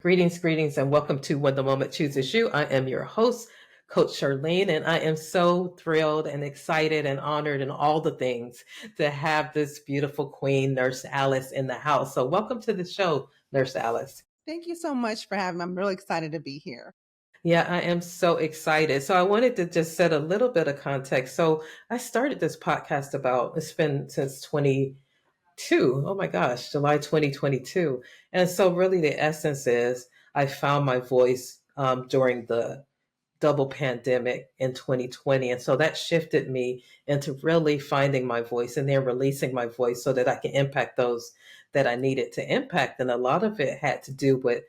Greetings, and welcome to When the Moment Chooses You. I am your host, Coach Charlene, and I am so thrilled and excited and honored and all the things to have this beautiful queen, Nurse Alice, in the house. So, welcome to the show, Nurse Alice. Thank you so much for having me. I'm really excited to be here. Yeah, I am so excited. So, I wanted to just set a little bit of context. So, I started this podcast it's been since 2022. Oh my gosh, July 2022. And so, really, the essence is I found my voice during the double pandemic in 2020. And so that shifted me into really finding my voice and then releasing my voice so that I can impact those that I needed to impact. And a lot of it had to do with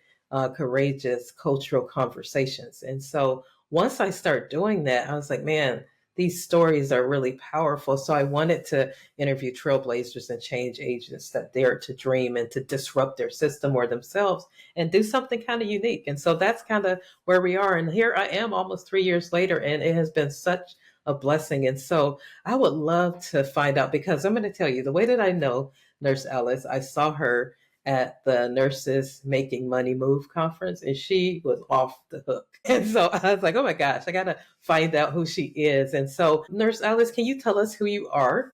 courageous cultural conversations. And so once I started doing that, I was like, man, these stories are really powerful. So I wanted to interview trailblazers and change agents that dare to dream and to disrupt their system or themselves and do something kind of unique. And so that's kind of where we are. And here I am almost 3 years later, and it has been such a blessing. And so I would love to find out because I'm going to tell you the way that I know Nurse Alice, I saw her at the Nurses Making Money Move conference, and she was off the hook. And so I was like, oh my gosh, I got to find out who she is. And so, Nurse Alice, can you tell us who you are?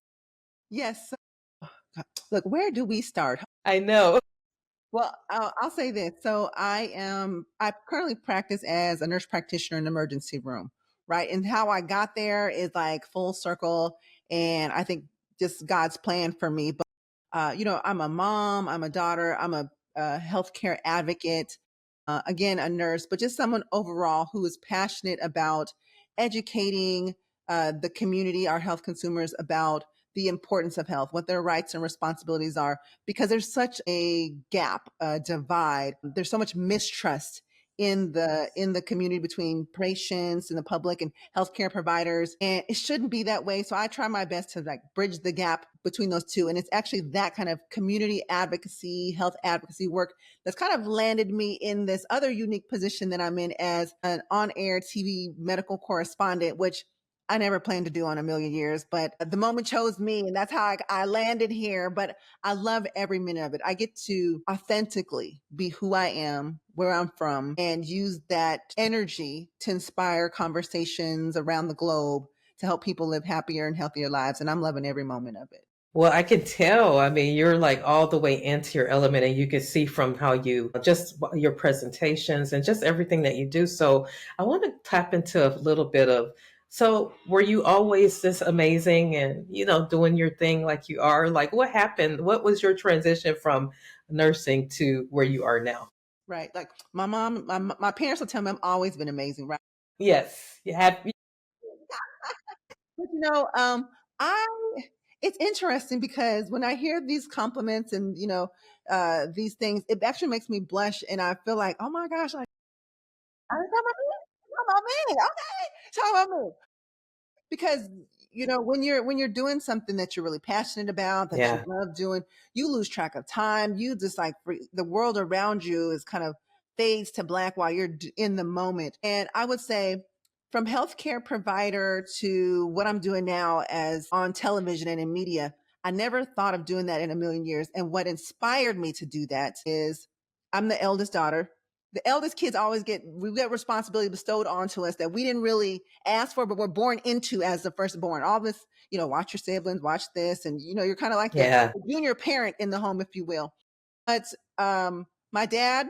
Yes. Look, where do we start? I know. Well, I'll say this. So I currently practice as a nurse practitioner in an emergency room, right? And how I got there is like full circle. And I think just God's plan for me. But, I'm a mom, I'm a daughter, I'm a healthcare advocate, again, a nurse, but just someone overall who is passionate about educating the community, our health consumers, about the importance of health, what their rights and responsibilities are, because there's such a gap, a divide. There's so much mistrust in the community between patients and the public and healthcare providers, and it shouldn't be that way. So I try my best to like bridge the gap between those two, and it's actually that kind of community advocacy, health advocacy work that's kind of landed me in this other unique position that I'm in as an on-air TV medical correspondent, which I never planned to do on a million years, but the moment chose me, and that's how I landed here. But I love every minute of it. I get to authentically be who I am, where I'm from, and use that energy to inspire conversations around the globe to help people live happier and healthier lives. And I'm loving every moment of it. Well, I can tell. I mean, you're like all the way into your element, and you can see from how you just your presentations and just everything that you do. So, I want to tap into a little bit of. So, were you always this amazing and, doing your thing like you are? Like, what happened? What was your transition from nursing to where you are now? Right. Like my mom, my parents will tell me I've always been amazing, right? Yes, you have. But I it's interesting because when I hear these compliments and these things, it actually makes me blush, and I feel like, oh my gosh, like talk about me, okay, talk about me, because when you're doing something that you're really passionate about, that you Yeah. love doing, you lose track of time. You just like the world around you is kind of fades to black while you're in the moment. And I would say, from healthcare provider to what I'm doing now as on television and in media, I never thought of doing that in a million years. And what inspired me to do that is I'm the eldest daughter. The eldest kids always we get responsibility bestowed onto us that we didn't really ask for, but we're born into as the firstborn. All this, watch your siblings, watch this, and you're kind of like the Yeah. junior parent in the home, if you will. But my dad,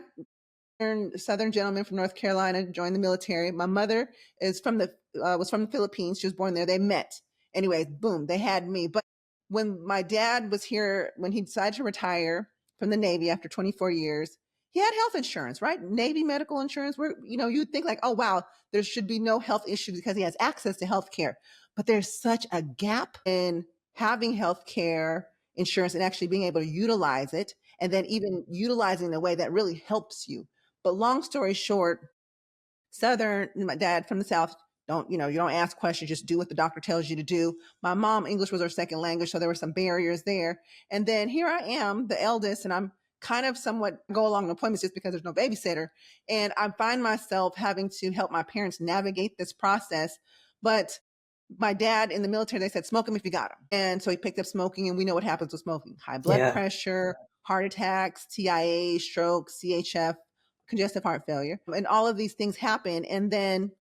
Southern gentleman from North Carolina, joined the military. My mother is was from the Philippines. She was born there. They met. Anyways, boom, they had me. But when my dad was here, when he decided to retire from the Navy after 24 years, he had health insurance, right? Navy medical insurance. Where you'd think like, oh wow, there should be no health issues because he has access to health care. But there's such a gap in having health care insurance and actually being able to utilize it, and then even utilizing the way that really helps you. But long story short, Southern, my dad from the South, you don't ask questions, just do what the doctor tells you to do. My mom, English was her second language, so there were some barriers there. And then here I am, the eldest, and I'm kind of somewhat go along with appointments just because there's no babysitter. And I find myself having to help my parents navigate this process. But my dad in the military, they said, smoke him if you got him. And so he picked up smoking, and we know what happens with smoking: high blood Yeah. pressure, heart attacks, TIA, stroke, CHF, congestive heart failure. And all of these things happen. And then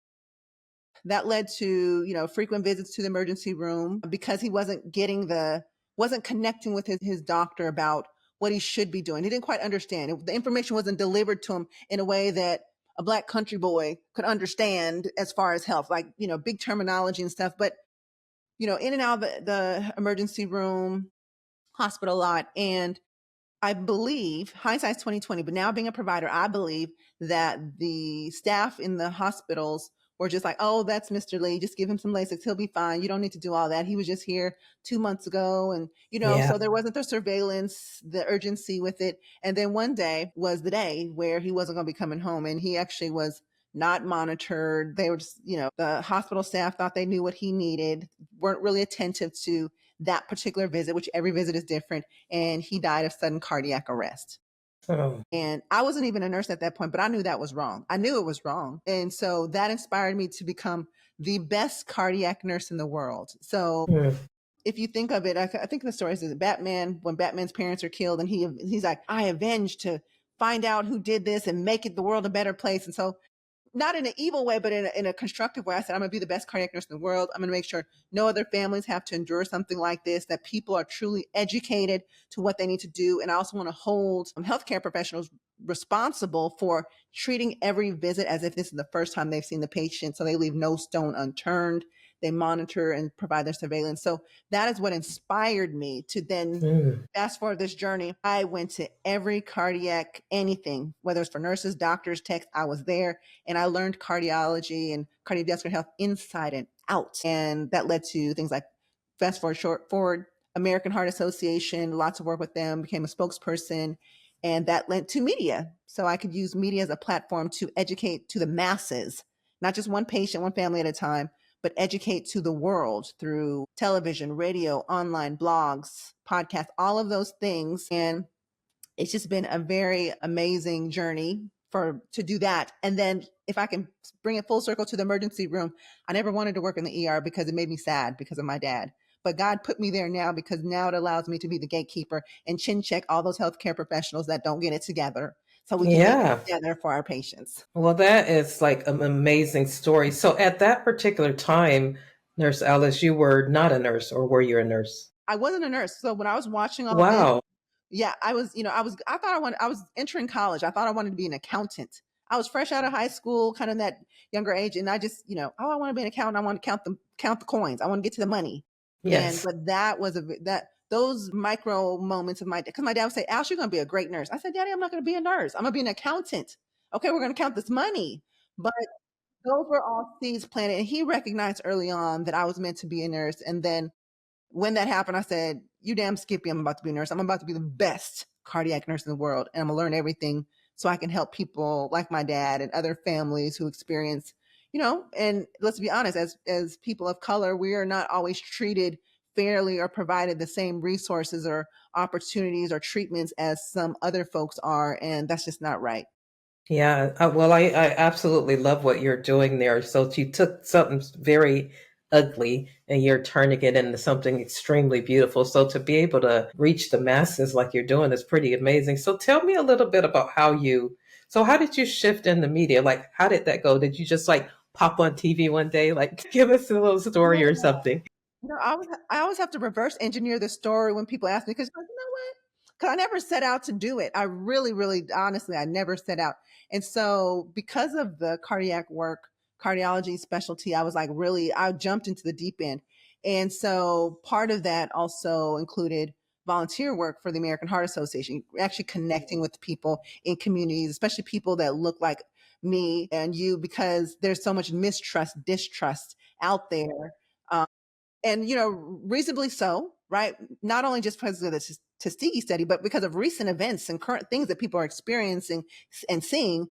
that led to, frequent visits to the emergency room because he wasn't connecting with his doctor about what he should be doing. He didn't quite understand. The information wasn't delivered to him in a way that a Black country boy could understand as far as health, like, big terminology and stuff. But, in and out of the emergency room, hospital a lot. And I believe, hindsight's 2020, but now being a provider, I believe that the staff in the hospitals were just like, oh, that's Mr. Lee. Just give him some Lasix. He'll be fine. You don't need to do all that. He was just here 2 months ago. And, Yeah. so there wasn't the surveillance, the urgency with it. And then one day was the day where he wasn't going to be coming home. And he actually was not monitored. They were just, the hospital staff thought they knew what he needed, weren't really attentive to that particular visit, which every visit is different. And he died of sudden cardiac arrest. Oh. And I wasn't even a nurse at that point, but I knew that was wrong. I knew it was wrong. And so that inspired me to become the best cardiac nurse in the world. So if you think of it, I think the story is Batman, when Batman's parents are killed, and he's like, I avenge to find out who did this and make it the world a better place. And so, not in an evil way, but in a constructive way, I said, I'm going to be the best cardiac nurse in the world. I'm going to make sure no other families have to endure something like this, that people are truly educated to what they need to do. And I also want to hold healthcare professionals responsible for treating every visit as if this is the first time they've seen the patient. So they leave no stone unturned. They monitor and provide their surveillance. So that is what inspired me to then fast forward this journey. I went to every cardiac anything, whether it's for nurses, doctors, techs, I was there. And I learned cardiology and cardiovascular health inside and out. And that led to things like fast forward, short forward, American Heart Association, lots of work with them, became a spokesperson. And that led to media. So I could use media as a platform to educate to the masses, not just one patient, one family at a time, but educate to the world through television, radio, online, blogs, podcasts, all of those things. And it's just been a very amazing journey to do that. And then if I can bring it full circle to the emergency room, I never wanted to work in the ER because it made me sad because of my dad. But God put me there now because now it allows me to be the gatekeeper and chin check all those healthcare professionals that don't get it together so we can get Yeah. it together for our patients. Well, that is like an amazing story. So at that particular time, Nurse Alice, you were not a nurse, or were you a nurse? I wasn't a nurse. So when I was watching all this, Wow. yeah, I was entering college. I thought I wanted to be an accountant. I was fresh out of high school, kind of that younger age. And I just, oh, I want to be an accountant. I want to count the coins. I want to get to the money. Yes. But that was those micro moments of because my dad would say, Al, you're going to be a great nurse. I said, Daddy, I'm not going to be a nurse. I'm going to be an accountant. Okay, we're going to count this money. But those were all seeds planted. And he recognized early on that I was meant to be a nurse. And then when that happened, I said, you damn Skippy, I'm about to be a nurse. I'm about to be the best cardiac nurse in the world. And I'm going to learn everything so I can help people like my dad and other families who experience, and let's be honest, as people of color, we are not always treated fairly or provided the same resources or opportunities or treatments as some other folks are. And that's just not right. Yeah. Well, I absolutely love what you're doing there. So you took something very ugly and you're turning it into something extremely beautiful. So to be able to reach the masses like you're doing is pretty amazing. So tell me a little bit about how did you shift in the media? Like, how did that go? Did you just like pop on TV one day? Like, give us a little story or something. I always have to reverse engineer the story when people ask me because you know what? Because I never set out to do it. I really, really, honestly, I never set out. And so, because of the cardiac work, cardiology specialty, I jumped into the deep end. And so, part of that also included volunteer work for the American Heart Association, actually connecting with people in communities, especially people that look like me and you, because there's so much mistrust, distrust out there. And reasonably so, right? Not only just because of the Tuskegee study, but because of recent events and current things that people are experiencing and seeing.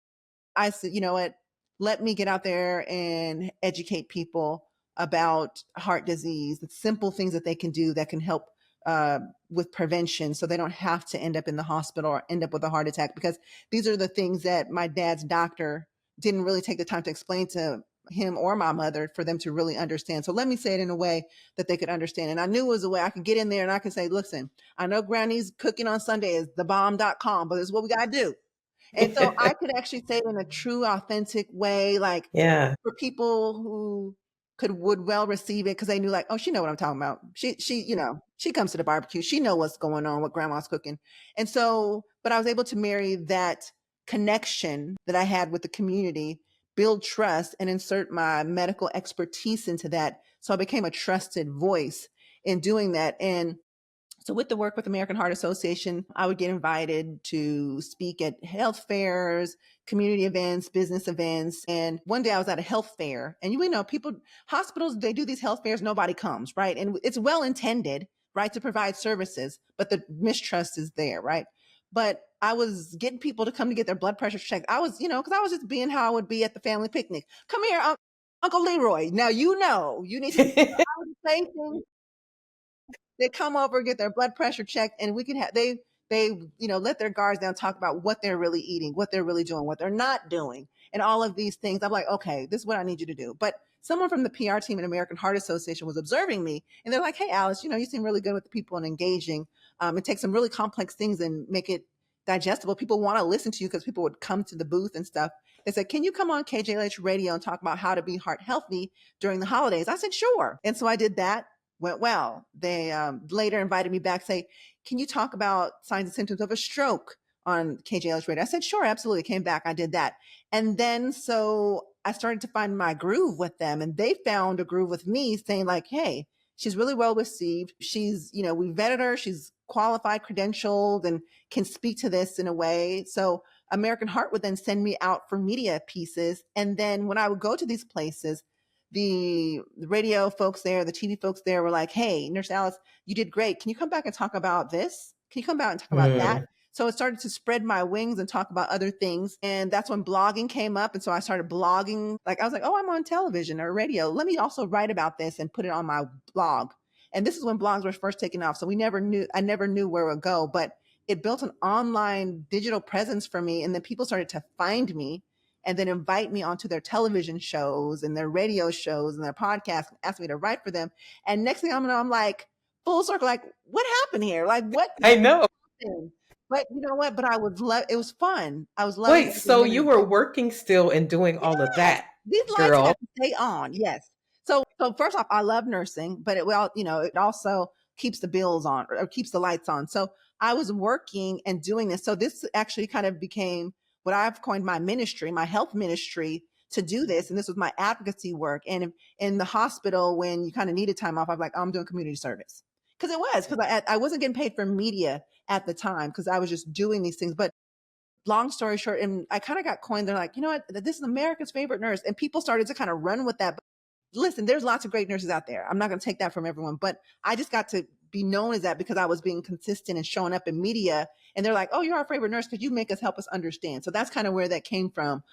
I said, you know what? Let me get out there and educate people about heart disease, the simple things that they can do that can help with prevention, so they don't have to end up in the hospital or end up with a heart attack. Because these are the things that my dad's doctor didn't really take the time to explain to him or my mother for them to really understand. So let me say it in a way that they could understand. And I knew it was a way I could get in there and I could say, listen, I know Granny's cooking on Sunday is thebomb.com, but it's what we got to do. And so I could actually say it in a true, authentic way, like Yeah. for people who would well receive it because they knew like, oh, she know what I'm talking about. She comes to the barbecue. She know what's going on, what grandma's cooking. And so, but I was able to marry that connection that I had with the community, build trust, and insert my medical expertise into that. So I became a trusted voice in doing that. And so with the work with American Heart Association, I would get invited to speak at health fairs, community events, business events. And one day I was at a health fair, and you know, people, hospitals, they do these health fairs, nobody comes, right? And it's well intended, right, to provide services, but the mistrust is there, right? But I was getting people to come to get their blood pressure checked. I was, because I was just being how I would be at the family picnic. Come here, Uncle Leroy. Now you know you need to say things. They come over, get their blood pressure checked, and we can have they let their guards down, talk about what they're really eating, what they're really doing, what they're not doing, and all of these things. I'm like, okay, this is what I need you to do. But someone from the PR team at American Heart Association was observing me, and they're like, hey, Alice, you seem really good with the people and engaging, and take some really complex things and make it digestible. People want to listen to you because people would come to the booth and stuff. They said, can you come on KJLH radio and talk about how to be heart healthy during the holidays? I said, sure. And so I did that. Went well. They later invited me back, say, can you talk about signs and symptoms of a stroke on KJLH radio? I said, sure, absolutely. Came back. I did that. And then so I started to find my groove with them, and they found a groove with me, saying like, hey, she's really well received. She's, we vetted her. She's qualified, credentialed, and can speak to this in a way. So American Heart would then send me out for media pieces. And then when I would go to these places, the radio folks there, the TV folks there were like, hey, Nurse Alice, you did great. Can you come back and talk about this? Can you come back and talk about that? So it started to spread my wings and talk about other things. And that's when blogging came up. And so I started blogging. Like I was like, oh, I'm on television or radio. Let me also write about this and put it on my blog. And this is when blogs were first taking off. So I never knew where it would go, but it built an online digital presence for me. And then people started to find me and then invite me onto their television shows and their radio shows and their podcasts and ask me to write for them. And next thing I'm like full circle, like, what happened here? Like, what I know. happened? But you know what? But it was fun. I was loving Wait, every so minute you of were it. working still and doing all of Yes, that, these lights girl? have to stay on. Yes. So first off, I love nursing, but it also keeps the bills on or keeps the lights on. So I was working and doing this. So this actually kind of became what I've coined my ministry, my health ministry to do this. And this was my advocacy work. And in the hospital, when you kind of needed time off, I was like, oh, I'm doing community service. Because I wasn't getting paid for media at the time because I was just doing these things. But long story short, and I kind of got coined. They're like, you know what? This is America's favorite nurse. And people started to kind of run with that. But listen, there's lots of great nurses out there. I'm not going to take that from everyone, but I just got to be known as that because I was being consistent and showing up in media. And they're like, oh, you're our favorite nurse because you make us help us understand. So that's kind of where that came from.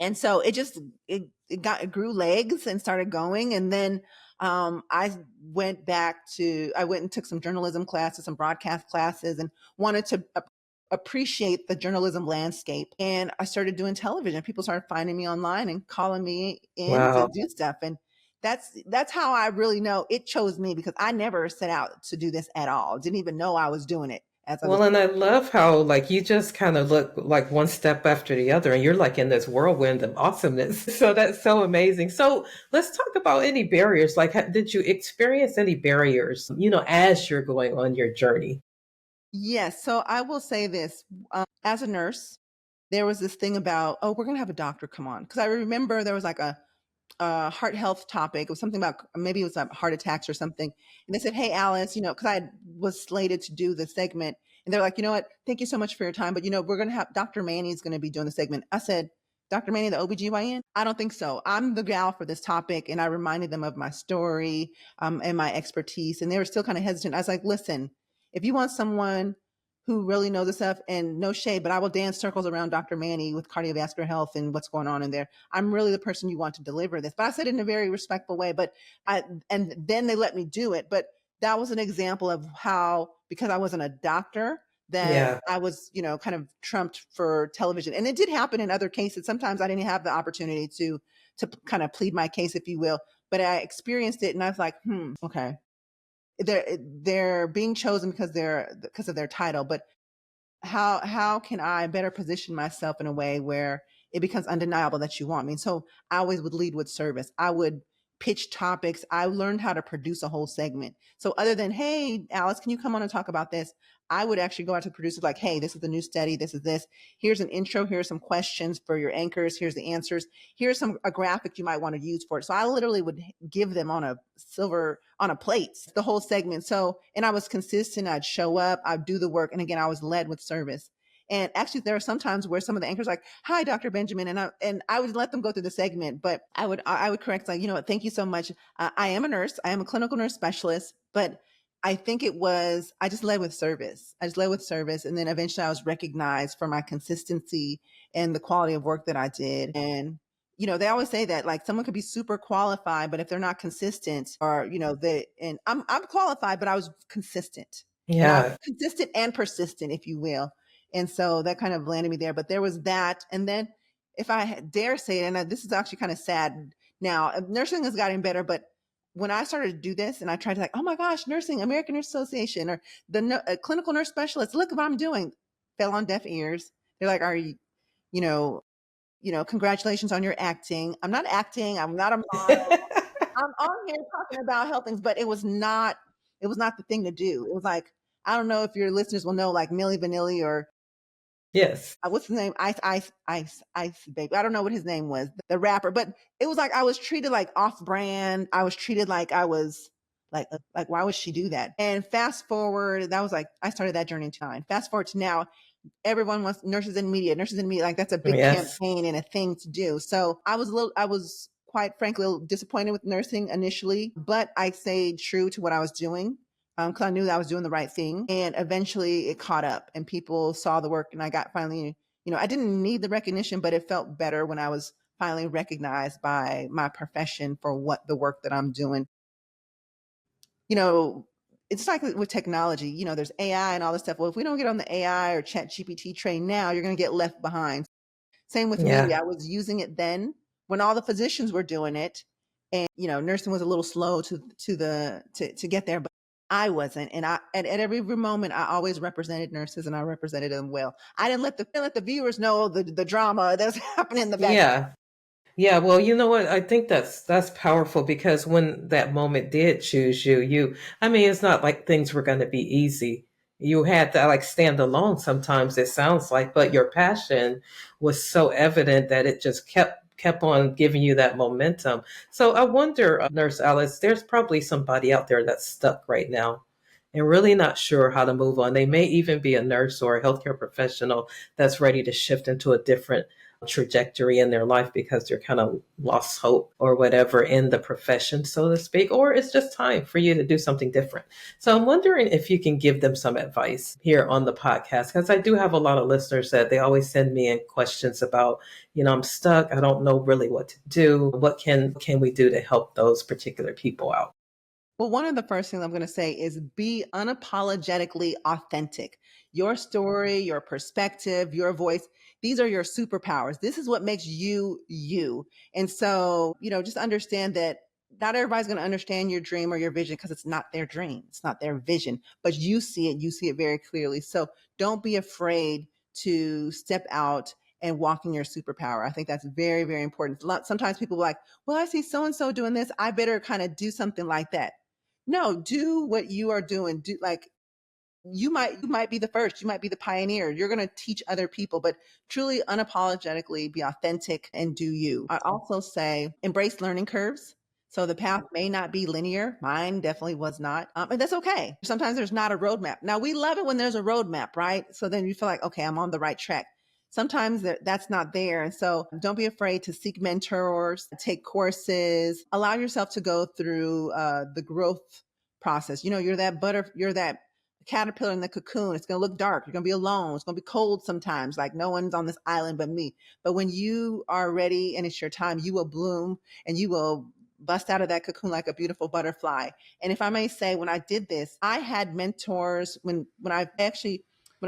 And so it grew legs and started going. And then I went and took some journalism classes, some broadcast classes, and wanted to appreciate the journalism landscape. And I started doing television. People started finding me online and calling me in to Wow. do stuff. And that's how I really know it chose me, because I never set out to do this at all. Didn't even know I was doing it as I was. Well, and I love how like you just kind of look like one step after the other, and you're like in this whirlwind of awesomeness. So that's so amazing. So let's talk about any barriers. Like, did you experience any barriers, as you're going on your journey? Yes. So I will say this, as a nurse, there was this thing about, oh, we're going to have a doctor come on. Because I remember there was like a heart health topic. It was something about, maybe it was heart attacks or something. And they said, hey, Alice, because I was slated to do the segment. And they're like, you know what? Thank you so much for your time. But, we're going to have Dr. Manny's going to be doing the segment. I said, Dr. Manny, the OBGYN? I don't think so. I'm the gal for this topic. And I reminded them of my story and my expertise. And they were still kind of hesitant. I was like, listen, if you want someone who really knows this stuff, and no shade, but I will dance circles around Dr. Manny with cardiovascular health and what's going on in there. I'm really the person you want to deliver this. But I said it in a very respectful way. And then they let me do it. But that was an example of how, because I wasn't a doctor, that Yeah. I was, kind of trumped for television. And it did happen in other cases. Sometimes I didn't have the opportunity to kind of plead my case, if you will. But I experienced it, and I was like, okay. They're being chosen because of their title, but how can I better position myself in a way where it becomes undeniable that you want me? And so I always would lead with service. I would pitch topics. I learned how to produce a whole segment. So other than, hey, Alice, can you come on and talk about this? I would actually go out to producers like, hey, this is the new study. This is this. Here's an intro. Here's some questions for your anchors. Here's the answers. Here's a graphic you might want to use for it. So I literally would give them on a plate the whole segment. So, and I was consistent. I'd show up. I'd do the work. And again, I was led with service. And actually, there are some times where some of the anchors are like, "Hi, Dr. Benjamin," and I would let them go through the segment, but I would correct, like, thank you so much. I am a nurse. I am a clinical nurse specialist, but I think I just led with service. I just led with service, and then eventually I was recognized for my consistency and the quality of work that I did. And they always say that, like, someone could be super qualified, but if they're not consistent, or and I'm qualified, but I was consistent, and I'm Yeah. consistent and persistent, if you will. And so that kind of landed me there. But there was that. And then, if I dare say it, and this is actually kind of sad now, nursing has gotten better, but when I started to do this and I tried to, like, oh my gosh, nursing, American Nurse Association, or the clinical nurse specialist, look what I'm doing, fell on deaf ears. They're like, are you, you know, congratulations on your acting. I'm not acting. I'm not a model. I'm on here talking about health things, but it was not the thing to do. It was like, I don't know if your listeners will know, like Millie Vanilli, or Yes. what's his name? Ice Baby. I don't know what his name was, the rapper, but it was like I was treated like off brand. I was treated like I was like, why would she do that? And fast forward, that was like, I started that journey in time. Fast forward to now, everyone wants nurses in media. Like, that's a big Yes. campaign and a thing to do. So I was quite frankly a little disappointed with nursing initially, but I stayed true to what I was doing, because I knew that I was doing the right thing. And eventually it caught up and people saw the work, and I got finally, I didn't need the recognition, but it felt better when I was finally recognized by my profession for what the work that I'm doing. you know, it's like with technology, there's AI and all this stuff. Well, if we don't get on the AI or chat GPT train now, you're going to get left behind. Same with media. Yeah. I was using it then when all the physicians were doing it. And, nursing was a little slow to get there, but I wasn't. And at every moment, I always represented nurses, and I represented them well. I didn't let the viewers know the drama that's happening in the background. Yeah. Yeah, well, you know what? I think that's powerful because when that moment did choose you, I mean, it's not like things were going to be easy. You had to like stand alone sometimes, it sounds like, but your passion was so evident that it just kept on giving you that momentum. So I wonder, Nurse Alice, there's probably somebody out there that's stuck right now and really not sure how to move on. They may even be a nurse or a healthcare professional that's ready to shift into a different trajectory in their life because they're kind of lost hope or whatever in the profession, so to speak, or it's just time for you to do something different. So I'm wondering if you can give them some advice here on the podcast, because I do have a lot of listeners that they always send me in questions about, I'm stuck. I don't know really what to do. What can we do to help those particular people out? Well, one of the first things I'm going to say is be unapologetically authentic. Your story, your perspective, your voice, these are your superpowers. This is what makes you you. And so, just understand that not everybody's going to understand your dream or your vision, because it's not their dream, it's not their vision, but you see it very clearly. So don't be afraid to step out and walk in your superpower. I think that's very, very important. Sometimes people are like, well, I see so and so doing this, I better kind of do something like that. No, do what you are doing. Do, like, you might be the first, you might be the pioneer. You're going to teach other people, but truly unapologetically be authentic and do you. I also say embrace learning curves. So the path may not be linear. Mine definitely was not. And that's okay. Sometimes there's not a roadmap. Now, we love it when there's a roadmap, right? So then you feel like, okay, I'm on the right track. Sometimes that's not there. And so don't be afraid to seek mentors, take courses, allow yourself to go through the growth process. You're that caterpillar in the cocoon. It's going to look dark. You're going to be alone. It's going to be cold sometimes. Like, no one's on this island but me. But when you are ready and it's your time, you will bloom and you will bust out of that cocoon like a beautiful butterfly. And if I may say, when I did this, I had mentors when I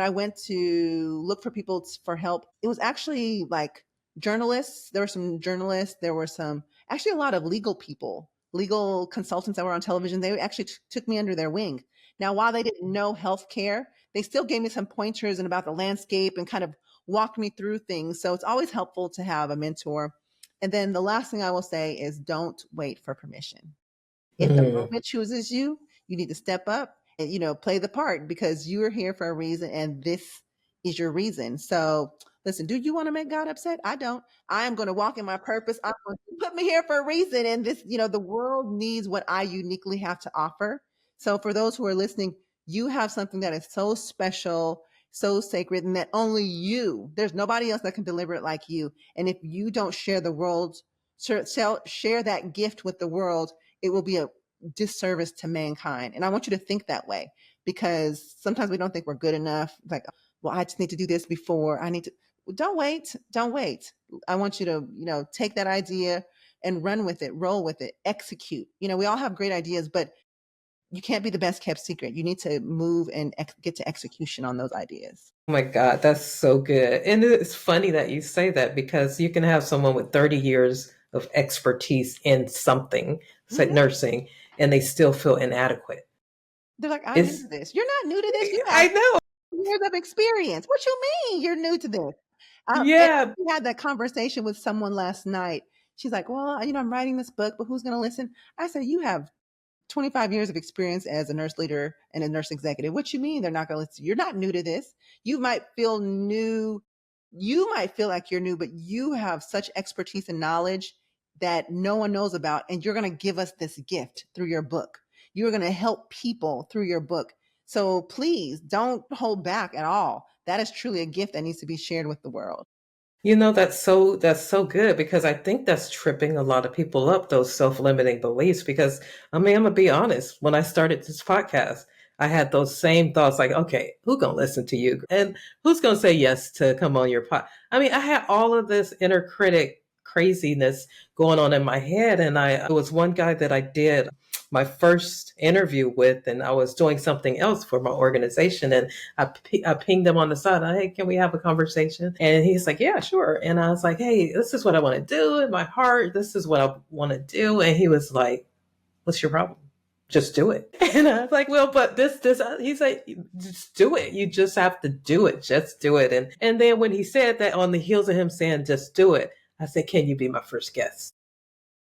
went to look for people for help. It was actually like journalists. There were some journalists. There were some, actually, a lot of legal people, legal consultants that were on television. They actually took me under their wing. Now, while they didn't know healthcare, they still gave me some pointers and about the landscape and kind of walked me through things. So it's always helpful to have a mentor. And then the last thing I will say is don't wait for permission. If the Mm. moment chooses you, you need to step up and, play the part because you are here for a reason and this is your reason. So listen, do you want to make God upset? I don't. I am going to walk in my purpose. I'm going to put me here for a reason. And this, the world needs what I uniquely have to offer. So for those who are listening, you have something that is so special, so sacred, and that only you, there's nobody else that can deliver it like you. And if you don't share the world, share that gift with the world, it will be a disservice to mankind. And I want you to think that way because sometimes we don't think we're good enough. Like, well, I just need to do this before I need to. Don't wait. Don't wait. I want you to, take that idea and run with it, roll with it, execute. We all have great ideas, but you can't be the best kept secret. You need to move and get to execution on those ideas. Oh my God, that's so good. And it's funny that you say that because you can have someone with 30 years of expertise in something, say Mhm. nursing, and they still feel inadequate. They're like, I'm new It's, to this. You're not new to this. You have I know. years of experience. What you mean you're new to this? And Yeah. we had that conversation with someone last night. She's like, well, I'm writing this book, but who's going to listen? I said, you have 25 years of experience as a nurse leader and a nurse executive. What you mean they're not going to listen? You're not new to this. You might feel new. You might feel like you're new, but you have such expertise and knowledge that no one knows about. And you're going to give us this gift through your book. You're going to help people through your book. So please don't hold back at all. That is truly a gift that needs to be shared with the world. That's so good because I think that's tripping a lot of people up, those self-limiting beliefs. Because I mean, I'm gonna be honest, when I started this podcast, I had those same thoughts like, okay, who gonna listen to you? And who's gonna say yes to come on your pod? I mean, I had all of this inner critic craziness going on in my head. And there was one guy that I did my first interview with, and I was doing something else for my organization. And I pinged him on the side. Hey, can we have a conversation? And he's like, yeah, sure. And I was like, hey, this is what I want to do in my heart. This is what I want to do. And he was like, what's your problem? Just do it. And I was like, well, but he's like, just do it. You just have to do it. Just do it. And then when he said that on the heels of him saying, just do it, I said, can you be my first guest?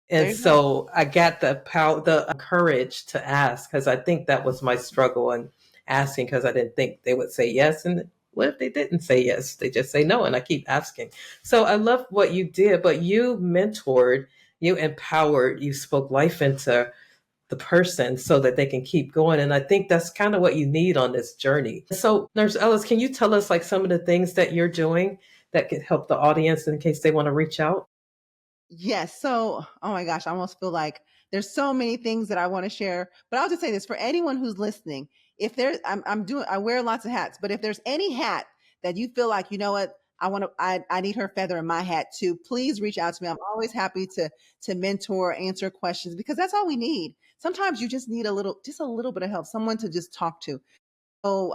There And you go. so I got the courage to ask because I think that was my struggle and asking because I didn't think they would say yes. And what if they didn't say yes? They just say no. And I keep asking. So I love what you did, but you mentored, you empowered, you spoke life into the person so that they can keep going. And I think that's kind of what you need on this journey. So, Nurse Ellis, can you tell us like some of the things that you're doing that could help the audience in case they want to reach out? Yes. So, oh my gosh, I almost feel like there's so many things that I want to share. But I'll just say this for anyone who's listening: if there's, I wear lots of hats, but if there's any hat that you feel like, you know what, I need her feather in my hat too. Please reach out to me. I'm always happy to mentor, answer questions because that's all we need. Sometimes you just need just a little bit of help, someone to just talk to. So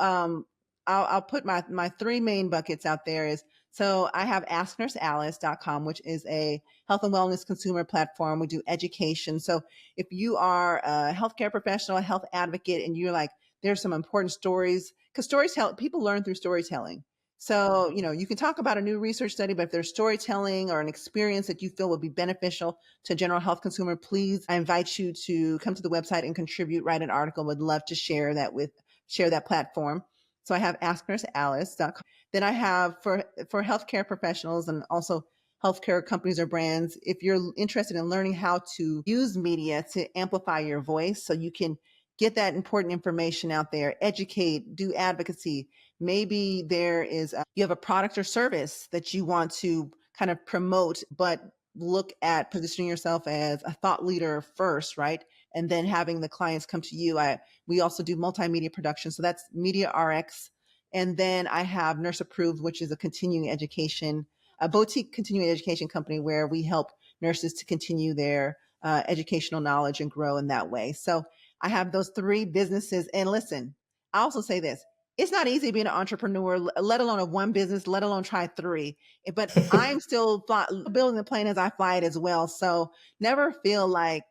I'll put my three main buckets out there is so I have asknursealice.com, which is a health and wellness consumer platform. We do education. So if you are a healthcare professional, a health advocate, and you're like, there's some important stories, because storytelling, people learn through storytelling. So, you can talk about a new research study, but if there's storytelling or an experience that you feel would be beneficial to general health consumer, please, I invite you to come to the website and contribute, write an article. Would love to share that platform. So I have asknursealice.com. Then I have for healthcare professionals and also healthcare companies or brands, if you're interested in learning how to use media to amplify your voice so you can get that important information out there, educate, do advocacy. Maybe you have a product or service that you want to kind of promote, but look at positioning yourself as a thought leader first, right? And then having the clients come to you. We also do multimedia production. So that's Media RX. And then I have Nurse Approved, which is a boutique continuing education company where we help nurses to continue their educational knowledge and grow in that way. So I have those three businesses. And listen, I also say this: it's not easy being an entrepreneur, let alone of one business, let alone try three. But I'm still building the plane as I fly it as well. So never feel like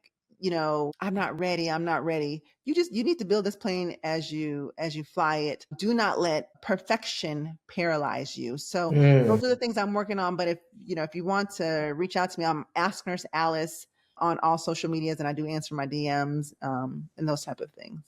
I'm not ready, I'm not ready. You need to build this plane as you fly it. Do not let perfection paralyze you. So Mm. those are the things I'm working on. But if you want to reach out to me, I'm Ask Nurse Alice on all social medias, and I do answer my DMs, and those type of things.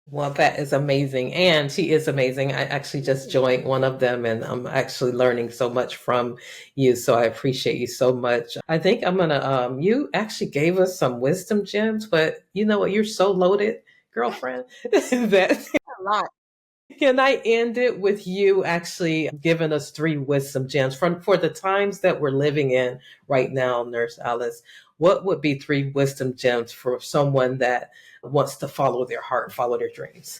Well, that is amazing. And she is amazing. I actually just joined one of them and I'm actually learning so much from you. So I appreciate you so much. I think I'm going to, you actually gave us some wisdom gems, but you know what? You're so loaded, girlfriend, that A lot. can I end it with you actually giving us three wisdom gems for the times that we're living in right now, Nurse Alice? What would be three wisdom gems for someone that wants to follow their heart, follow their dreams?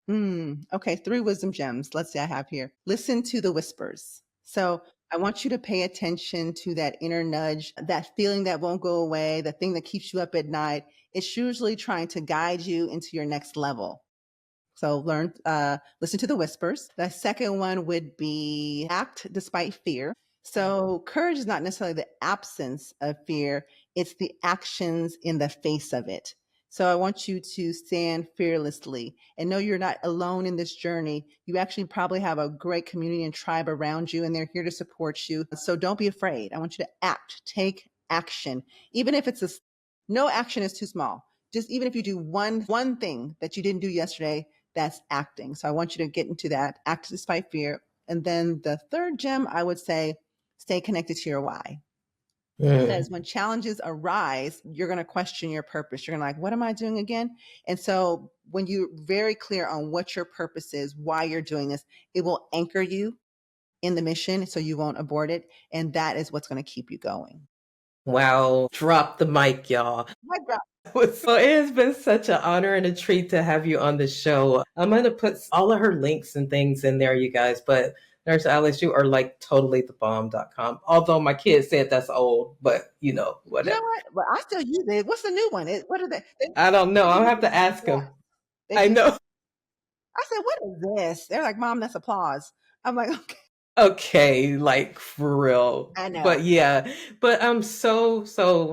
Okay, three wisdom gems. Let's see, I have here. Listen to the whispers. So I want you to pay attention to that inner nudge, that feeling that won't go away, the thing that keeps you up at night. It's usually trying to guide you into your next level. So listen to the whispers. The second one would be act despite fear. So courage is not necessarily the absence of fear, it's the actions in the face of it. So I want you to stand fearlessly and know you're not alone in this journey. You actually probably have a great community and tribe around you, and they're here to support you. So don't be afraid. I want you to act, take action, even if no action is too small. Just even if you do one thing that you didn't do yesterday, that's acting. So I want you to get into that, act despite fear. And then the third gem, I would say, stay connected to your why. Because when challenges arise, you're going to question your purpose. You're going to like, what am I doing again? And so when you're very clear on what your purpose is, why you're doing this, it will anchor you in the mission so you won't abort it. And that is what's going to keep you going. Wow. Drop the mic, y'all. My God. So it has been such an honor and a treat to have you on the show. I'm going to put all of her links and things in there, you guys. But Nurse Alice, you are like totally the bomb.com. Although my kids said that's old, but You know whatever. what? Well, I still use it. What's the new one? What are they I don't know. I'll just have to ask yeah, them. they I just know. I said, "What is this?" They're like, "Mom, that's applause." I'm like, "Okay, Okay, like for real. I But know." yeah, but I'm so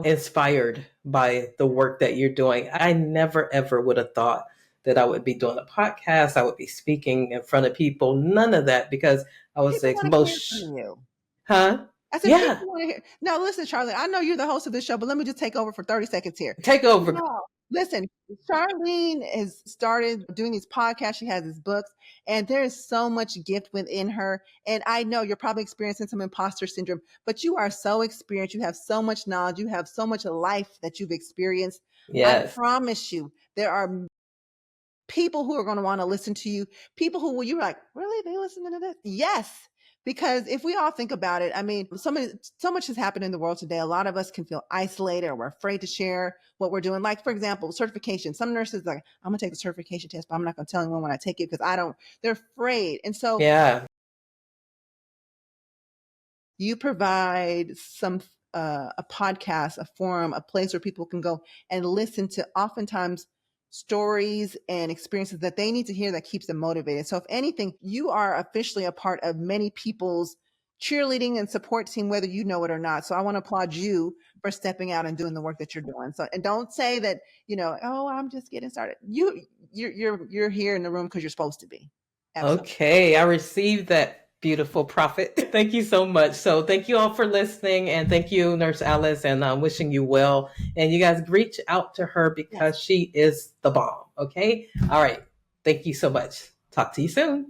inspired by the work that you're doing. I never ever would have thought that I would be doing a podcast, I would be speaking in front of people, none of that because I was People the want to hear most, from you. huh? I said, Yeah, "People want to hear." Now, listen, Charlene. I know you're the host of this show, but let me just take over for 30 seconds here. take over. No, listen. Charlene has started doing these podcasts. She has these books, and there is so much gift within her. And I know you're probably experiencing some imposter syndrome, but you are so experienced. You have so much knowledge. You have so much life that you've experienced. I Yes. promise you, there are people who are going to want to listen to you, people who you're like, really, they listen to this? Yes. Because if we all think about it, I mean, so much has happened in the world today. A lot of us can feel isolated or we're afraid to share what we're doing. Like, for example, certification. Some nurses are like, I'm going to take the certification test, but I'm not going to tell anyone when I take it because they're afraid. And so Yeah. you provide a podcast, a forum, a place where people can go and listen to oftentimes stories and experiences that they need to hear that keeps them motivated. So if anything, you are officially a part of many people's cheerleading and support team, whether you know it or not. So I want to applaud you for stepping out and doing the work that you're doing. So, and don't say that, oh, I'm just getting started. You're here in the room because you're supposed to be. Absolutely. Okay, I received that, beautiful prophet. Thank you so much. So thank you all for listening, and thank you, Nurse Alice, and I'm wishing you well. And you guys reach out to her Yes. because she is the bomb. Okay. All right. Thank you so much. Talk to you soon.